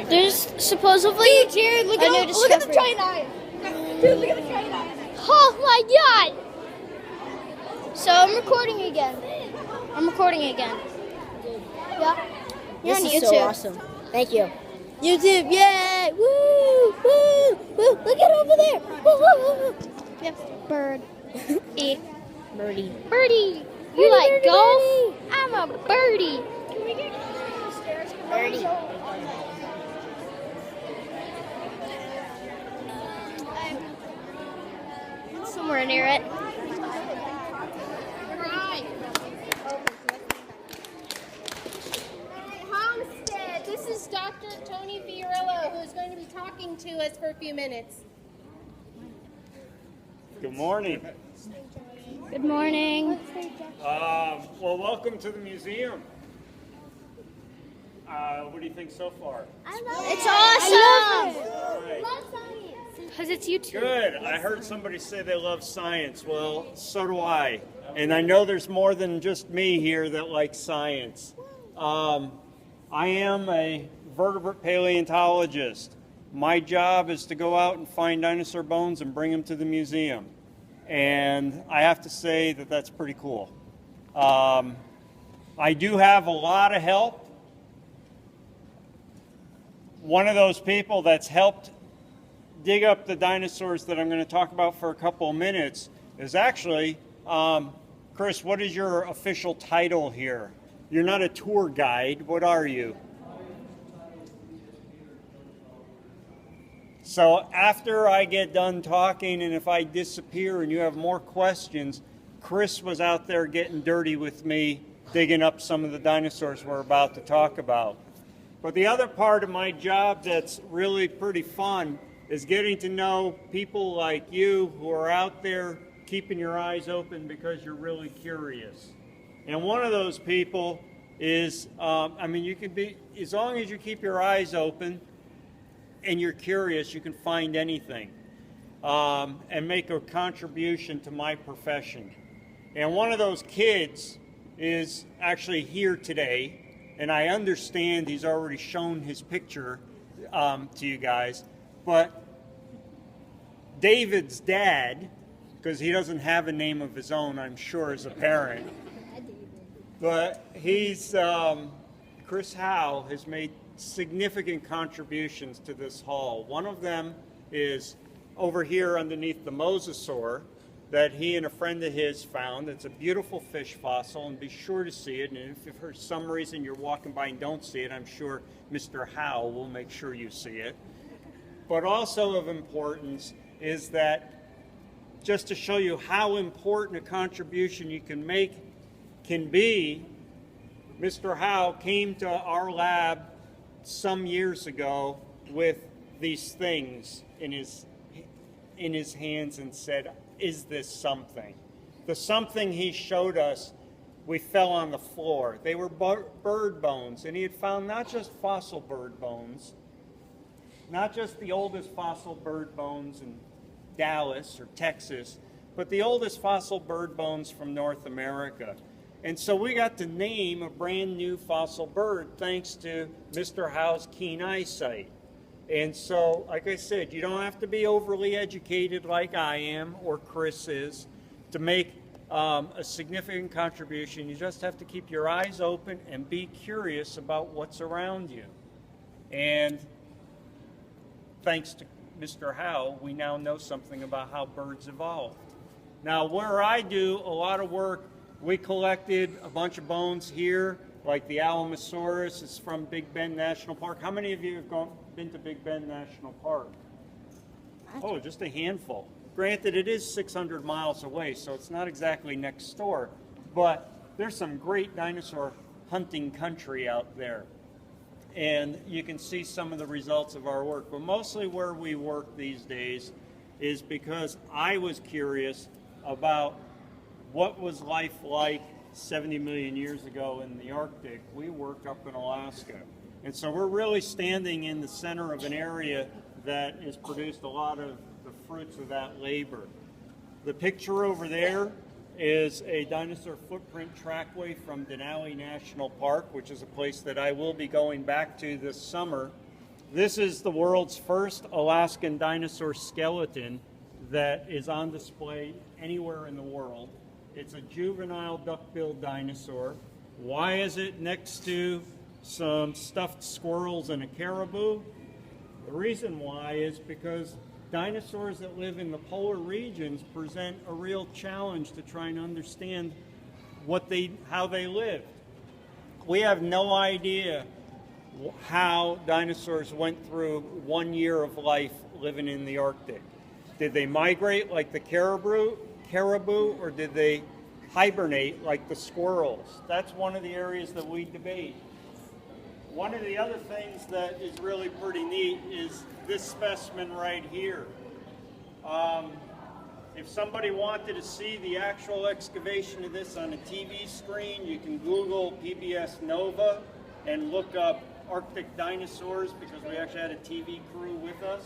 There's supposedly Dude, Jared, look a new at the discovery. giant eyes. Dude, look at the giant eyes. Oh my god! So I'm recording again. Yeah. You're This on is YouTube. so awesome. Thank you. YouTube, yay! Woo! Woo! Woo! Look at over there! Woo! Woo! Woo! Yep. Bird. E. Birdie. Birdie. You Birdie, like birdie, golf? birdie. I'm a birdie. Can we get closer to the stairs? Birdie. Somewhere near it. Homestead, this is Dr. Tony Fiorillo, who is going to be talking to us for a few minutes. Good morning. Good morning. Well, welcome to the museum. What do you think so far? It's awesome. All right. Because it's YouTube. Good. I heard somebody say they love science. Well, so do I. And I know there's more than just me here that likes science. I am a vertebrate paleontologist. My job is to go out and find dinosaur bones and bring them to the museum. And I have to say that that's pretty cool. I do have a lot of help. One of those people that's helped dig up the dinosaurs that I'm going to talk about for a couple of minutes is actually, Chris, what is your official title here? You're not a tour guide. What are you? So after I get done talking, and if I disappear and you have more questions, Chris was out there getting dirty with me, digging up some of the dinosaurs we're about to talk about. But the other part of my job that's really pretty fun is getting to know people like you who are out there keeping your eyes open because you're really curious. And one of those people is, you can be, as long as you keep your eyes open and you're curious, you can find anything and make a contribution to my profession. And one of those kids is actually here today, and I understand he's already shown his picture to you guys, but David's dad, because he doesn't have a name of his own, I'm sure, as a parent, but he's, Chris Howe has made significant contributions to this hall. One of them is over here underneath the mosasaur that he and a friend of his found. It's a beautiful fish fossil, and be sure to see it. And if for some reason you're walking by and don't see it, I'm sure Mr. Howe will make sure you see it. But also of importance is that just to show you how important a contribution you can make can be, Mr. Howe came to our lab some years ago with these things in his hands and said, "Is this something?" The something he showed us, we fell on the floor. They were bird bones, and he had found not just fossil bird bones, not just the oldest fossil bird bones in Dallas or Texas, but the oldest fossil bird bones from North America. And so we got to name a brand new fossil bird thanks to Mr. Howe's keen eyesight. And so, like I said, you don't have to be overly educated like I am or Chris is to make a significant contribution. You just have to keep your eyes open and be curious about what's around you. And thanks to Mr. Howe, we now know something about how birds evolved. Now, where I do a lot of work, we collected a bunch of bones here, like the Alamosaurus. It's from Big Bend National Park. How many of you have been to Big Bend National Park? Oh, just a handful. Granted, it is 600 miles away, so it's not exactly next door, but there's some great dinosaur hunting country out there. And you can see some of the results of our work. But mostly where we work these days is because I was curious about what was life like 70 million years ago in the Arctic. We work up in Alaska. And so we're really standing in the center of an area that has produced a lot of the fruits of that labor. The picture over there is a dinosaur footprint trackway from Denali National Park, which is a place that I will be going back to this summer. This is the world's first Alaskan dinosaur skeleton that is on display anywhere in the world. It's a juvenile duck-billed dinosaur. Why is it next to some stuffed squirrels and a caribou? The reason why is because dinosaurs that live in the polar regions present a real challenge to try and understand how they lived. We have no idea how dinosaurs went through 1 year of life living in the Arctic. Did they migrate like the caribou, or did they hibernate like the squirrels? That's one of the areas that we debate. One of the other things that is really pretty neat is this specimen right here. If somebody wanted to see the actual excavation of this on a TV screen, you can Google PBS Nova and look up Arctic dinosaurs, because we actually had a TV crew with us,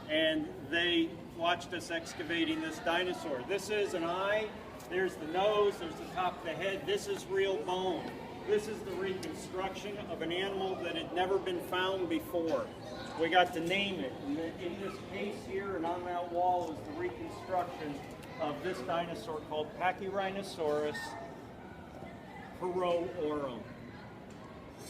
and they watched us excavating this dinosaur. This is an eye, there's the nose, there's the top of the head. This is real bone. This is the reconstruction of an animal that had never been found before. We got to name it. In this case here and on that wall is the reconstruction of this dinosaur called Pachyrhinosaurus peroorum.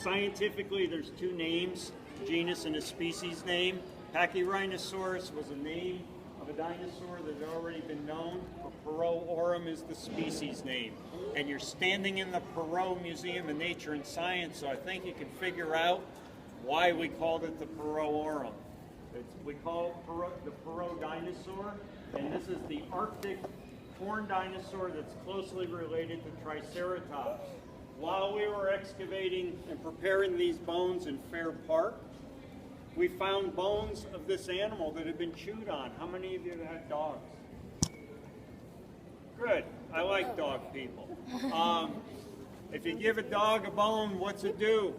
Scientifically, there's two names, genus and a species name. Pachyrhinosaurus was a name of a dinosaur that had already been known, but peroorum is the species name. And you're standing in the Perot Museum of Nature and Science, so I think you can figure out why we called it the peroorum. We call it the Perot dinosaur, and this is the Arctic horned dinosaur that's closely related to Triceratops. While we were excavating and preparing these bones in Fair Park, we found bones of this animal that had been chewed on. How many of you have dogs? Good. I like dog people. If you give a dog a bone, what's it do?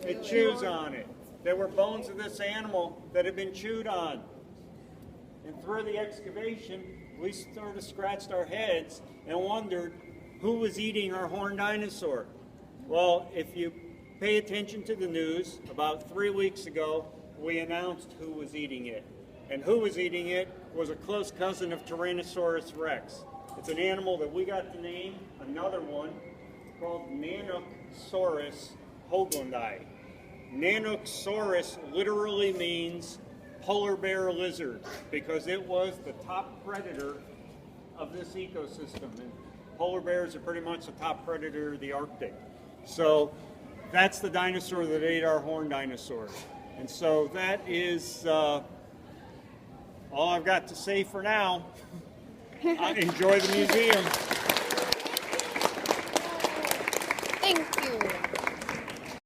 It chews on it. There were bones of this animal that had been chewed on. And through the excavation, we sort of scratched our heads and wondered who was eating our horned dinosaur. Well, if you pay attention to the news, about 3 weeks ago, we announced who was eating it. And who was eating it was a close cousin of Tyrannosaurus rex. It's an animal that we got to name another one called Nanosaurus hoaglandi. Nanosaurus literally means polar bear lizard, because it was the top predator of this ecosystem. And polar bears are pretty much the top predator of the Arctic. So that's the dinosaur that ate our horned dinosaurs. And so that is all I've got to say for now. Enjoy the museum. Thank you.